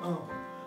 Hein,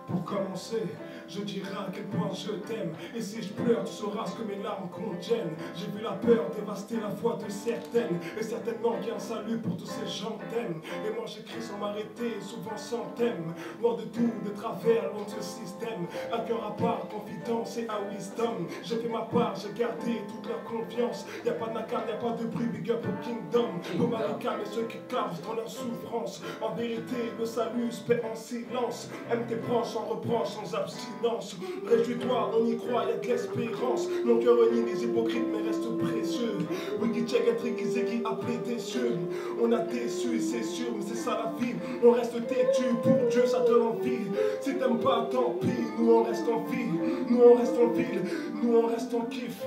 pour commencer, je dirai à quel point je t'aime. Et si je pleure, tu sauras ce que mes larmes contiennent. J'ai vu la peur dévaster la foi de certaines. Et certainement qu'il y a un salut pour tous ces gens t'aiment. Et moi j'écris sans m'arrêter, souvent sans thème. Loin de tout, de travers, loin de ce système. Un cœur à part, confidence et un wisdom. J'ai fait ma part, j'ai gardé toute leur confiance. Y'a pas de nakam, y'a pas de bruit, big up au kingdom. Pour Maricam et ceux qui clavent dans leur souffrance. En vérité, le salut se paie en silence. Aime tes proches en reproche, sans abstinence. Réjouis-toi, on y croit, y'a de l'espérance. Mon cœur renie les hypocrites, mais reste précieux. Wiki check un trick, qui appelé des cieux. On a déçu, c'est sûr, mais c'est ça la vie. On reste têtu, pour Dieu ça donne envie. Si t'aimes pas, tant pis, nous on reste en vie. Nous on reste en ville, nous on reste en kiff.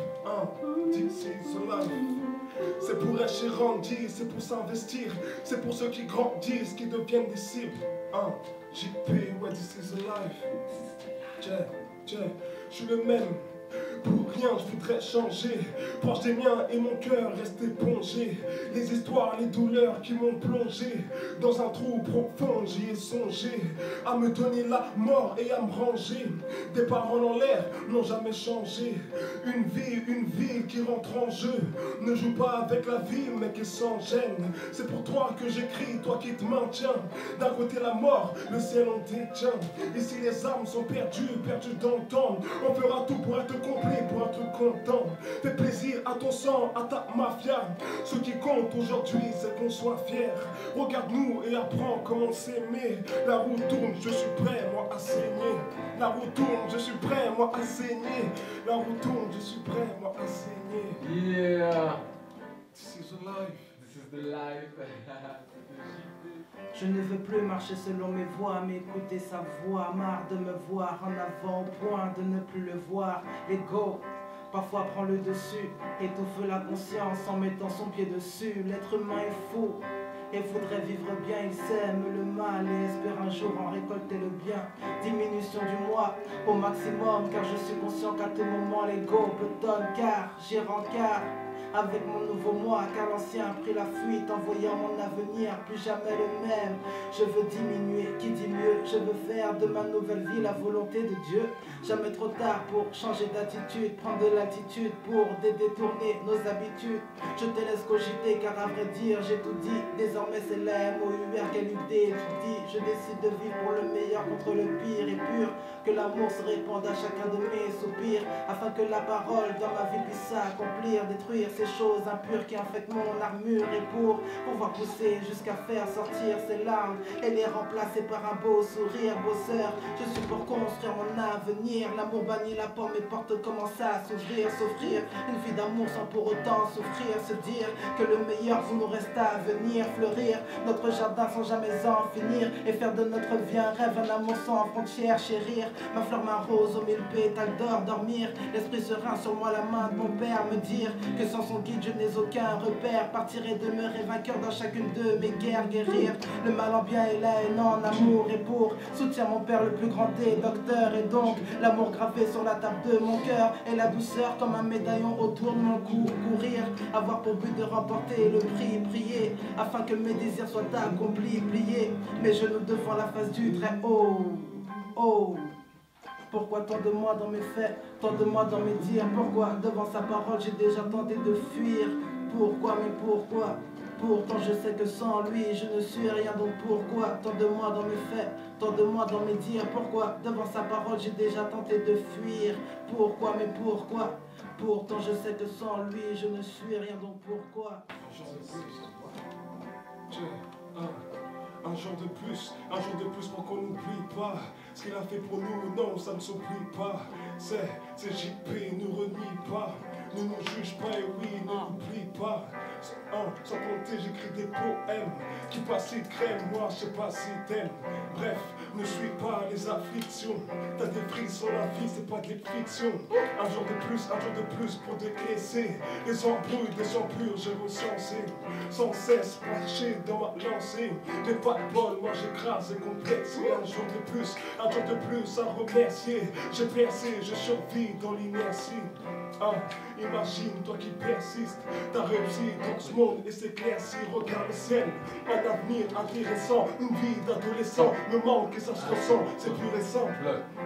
This is life. C'est pour être rendu, c'est pour s'investir. C'est pour ceux qui grandissent, qui deviennent des cibles. JP, ouais, this is life. Je suis le même. Pour rien je voudrais changer. Proche des miens et mon cœur reste épongé. Les histoires, les douleurs qui m'ont plongé dans un trou profond, j'y ai songé. À me donner la mort et à me ranger. Des paroles en l'air n'ont jamais changé. Une vie qui rentre en jeu. Ne joue pas avec la vie mais qui s'en gêne. C'est pour toi que j'écris, toi qui te maintiens. D'un côté la mort, le ciel on détient. Ici les âmes sont perdues dans le temps. On fera tout pour être complet, pour être content. Fais plaisir à ton sang, à ta mafia. Ce qui compte aujourd'hui, c'est qu'on soit fier. Regarde-nous et apprends comment s'aimer. La roue tourne, je suis prêt, moi, à saigner. La roue tourne, je suis prêt, moi, à saigner. La roue tourne, je suis prêt, moi, à saigner. Yeah! This is the life. This is the life. Je ne veux plus marcher selon mes voies, mais écouter sa voix. Marre de me voir en avant, au point de ne plus le voir. L'ego, parfois prend le dessus, étouffe la conscience en mettant son pied dessus. L'être humain est fou et voudrait vivre bien. Il sème le mal et espère un jour en récolter le bien. Diminution du moi au maximum, car je suis conscient qu'à tout moment l'ego petonne, car j'ai rencard avec mon nouveau moi, car l'ancien a pris la fuite en voyant mon avenir plus jamais le même. Je veux diminuer, qui dit mieux, je veux faire de ma nouvelle vie la volonté de Dieu. Jamais trop tard pour changer d'attitude, prendre de l'attitude pour détourner nos habitudes. Je te laisse cogiter car à vrai dire j'ai tout dit. Désormais c'est la MOUR-QULUD, tu dis je décide de vivre pour le meilleur contre le pire et pur. Que l'amour se répande à chacun de mes soupirs, afin que la parole dans ma vie puisse s'accomplir. Détruire ces choses impures qui infectent mon armure, et pour pouvoir pousser jusqu'à faire sortir ces larmes et les remplacer par un beau sourire. Bosseur, je suis pour construire mon avenir. L'amour bannit la porte, mes portes commencent à s'ouvrir. S'offrir une vie d'amour sans pour autant souffrir. Se dire que le meilleur vous nous reste à venir. Fleurir notre jardin sans jamais en finir, et faire de notre vie un rêve, un amour sans frontières. Chérir ma fleur, ma rose aux 1000 pétales d'or. Dormir l'esprit serein sur moi, la main de mon père. Me dire que sans son guide je n'ai aucun repère. Partir et demeurer vainqueur dans chacune de mes guerres. Guérir le mal en bien et la haine en amour. Et pour soutien mon père le plus grand des docteurs. Et donc l'amour gravé sur la table de mon cœur, et la douceur comme un médaillon autour de mon cou. Courir, avoir pour but de remporter le prix. Prier afin que mes désirs soient accomplis. Plier mes genoux devant la face du très haut. Oh, pourquoi tant de moi dans mes faits, tant de moi dans mes dires? Pourquoi devant sa parole j'ai déjà tenté de fuir? Pourquoi, mais pourquoi? Pourtant je sais que sans lui je ne suis rien, donc pourquoi tant de moi dans mes faits, tant de moi dans mes dires? Pourquoi devant sa parole j'ai déjà tenté de fuir? Pourquoi, mais pourquoi? Pourtant je sais que sans lui je ne suis rien, donc pourquoi? Un jour de plus pour qu'on n'oublie pas ce qu'il a fait pour nous. Non, ça ne s'oublie pas. C'est JP, nous renie pas. Ne nous juge pas, et oui, ne l'oublie pas. Sans compter, j'écris des poèmes qui passent si crème, moi je sais pas si t'aimes. Bref, ne suis pas les afflictions. T'as des frissons, la vie c'est pas de fiction. Un jour de plus pour décaisser les embrouilles, des embûches, j'ai recensé. Sans cesse marcher dans ma lancée. Mais pas de bol, moi j'écrase et complexe. Et un jour de plus à remercier. J'ai percé, je survis dans l'inertie. Imagine, toi qui persistes, t'as réussi dans ce monde et c'est clair si regarde les scènes. Un avenir intéressant, une vie d'adolescent, me manque et ça se ressent, c'est plus récent.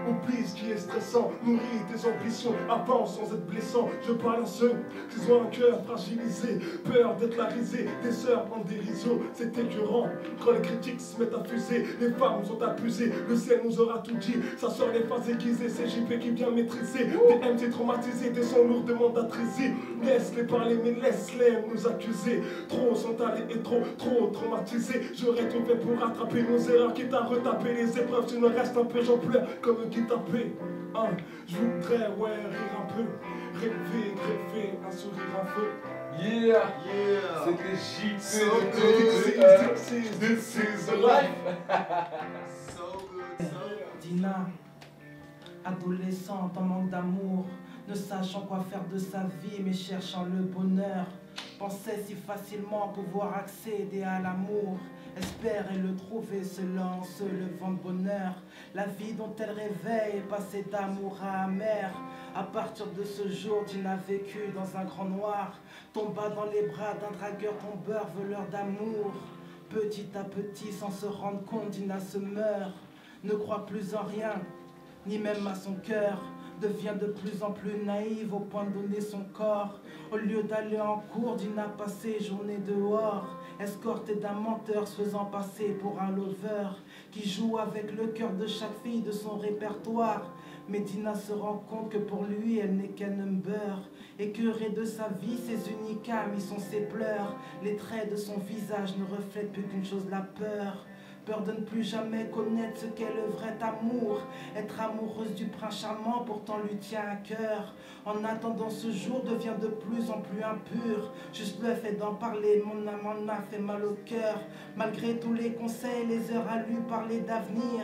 Oublie ce qui est stressant, nourris tes ambitions, avance sans être blessant. Je parle à ceux qui ont un cœur fragilisé, peur d'être la risée, des sœurs en dérision. C'est écœurant quand les critiques se mettent à fuser, les femmes sont abusées, le ciel nous aura tout dit. Ça sort les phases aiguisées, c'est JP qui vient maîtriser. Des MC traumatisés, des sons lourdement attrisés. Laisse-les parler mais laisse-les nous accuser. Trop sont allés et trop traumatisés. J'aurais tout fait pour rattraper nos erreurs, quitte à retaper les épreuves. Tu me restes un peu, j'en pleure comme qui tapé. Je voudrais rire un peu, rêver, greffer un sourire en feu. Yeah, c'était JP. This is the life. So good, so good. Dina, adolescente en manque d'amour, ne sachant quoi faire de sa vie mais cherchant le bonheur, pensait si facilement pouvoir accéder à l'amour, espérer le trouver, se lance le vent de bonheur. La vie dont elle rêvait est passée d'amour à amer. À partir de ce jour, Dina vécu dans un grand noir, tomba dans les bras d'un dragueur tombeur, voleur d'amour. Petit à petit, sans se rendre compte, Dina se meurt, ne croit plus en rien, ni même à son cœur, devient de plus en plus naïve au point de donner son corps. Au lieu d'aller en cours, Dina passait journée dehors, escortée d'un menteur se faisant passer pour un lover, qui joue avec le cœur de chaque fille de son répertoire. Mais Dina se rend compte que pour lui, elle n'est qu'un number. Écœurée de sa vie, ses uniques amis sont ses pleurs. Les traits de son visage ne reflètent plus qu'une chose, la peur. Peur de ne plus jamais connaître ce qu'est le vrai amour. Être amoureuse du prince charmant pourtant lui tient à cœur. En attendant ce jour devient de plus en plus impur. Juste le fait d'en parler, mon âme en a fait mal au cœur. Malgré tous les conseils, les heures à lui parler d'avenir,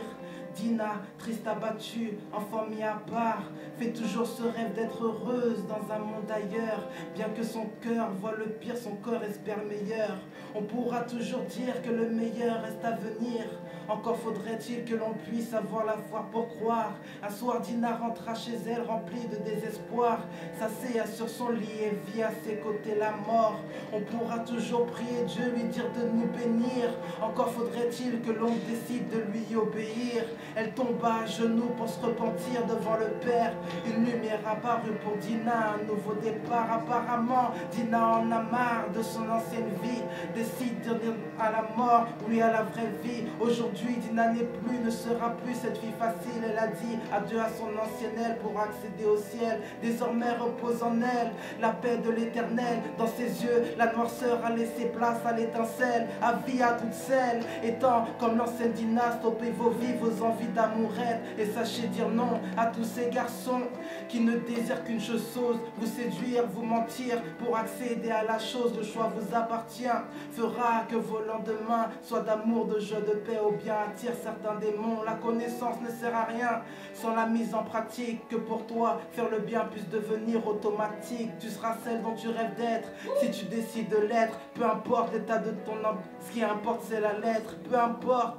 Dina, triste abattue, enfant mis à part, fait toujours ce rêve d'être heureuse dans un monde ailleurs. Bien que son cœur voit le pire, son corps espère meilleur. On pourra toujours dire que le meilleur reste à venir. Encore faudrait-il que l'on puisse avoir la foi pour croire. Un soir, Dina rentra chez elle remplie de désespoir. S'asseyant sur son lit et vit à ses côtés la mort. On pourra toujours prier Dieu, lui dire de nous bénir. Encore faudrait-il que l'on décide de lui obéir. Elle tomba à genoux pour se repentir devant le Père. Une lumière apparut pour Dina, un nouveau départ. Apparemment, Dina en a marre de son ancienne vie. Décide de dire à la mort, oui à la vraie vie. Aujourd'hui, Dina n'est plus, ne sera plus cette fille facile. Elle a dit adieu à son ancienne elle pour accéder au ciel. Désormais repose en elle la paix de l'éternel. Dans ses yeux, la noirceur a laissé place à l'étincelle. Avis à toutes celles, étant comme l'ancienne Dina, stoppez vos vies, vos envies d'amourette. Et sachez dire non à tous ces garçons qui ne désirent qu'une chose, vous séduire, vous mentir pour accéder à la chose. Le choix vous appartient, fera que vos lendemains soient d'amour, de joie, de paix ou bien attire certains démons. La connaissance ne sert à rien sans la mise en pratique. Que pour toi, faire le bien puisse devenir automatique. Tu seras celle dont tu rêves d'être si tu décides de l'être. Peu importe l'état de ton âme, ce qui importe c'est la lettre. Peu importe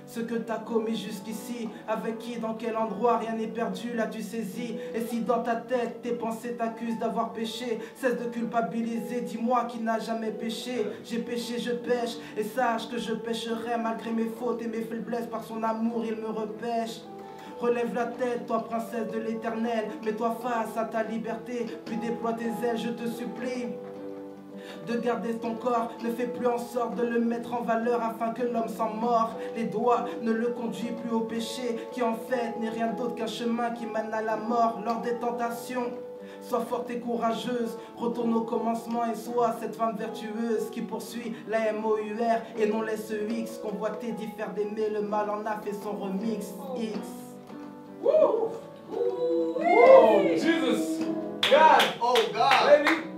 ce que t'as commis jusqu'ici, avec qui, dans quel endroit, rien n'est perdu, là tu saisis. Et si dans ta tête, tes pensées t'accusent d'avoir péché, cesse de culpabiliser, dis-moi qui n'a jamais péché. J'ai péché, je pêche, et sache que je pêcherai malgré mes fautes et mes faiblesses, par son amour il me repêche. Relève la tête, toi princesse de l'éternel, mets-toi face à ta liberté, puis déploie tes ailes, je te supplie de garder ton corps, ne fais plus en sorte de le mettre en valeur afin que l'homme s'en mord. Les doigts ne le conduisent plus au péché, qui en fait n'est rien d'autre qu'un chemin qui mène à la mort lors des tentations. Sois forte et courageuse, retourne au commencement et sois cette femme vertueuse qui poursuit la MOUR et non les CEX. Convoiter, diffère d'aimer, le mal en a fait son remix. X. Woo! Oh, Jesus! God! Oh God! Baby!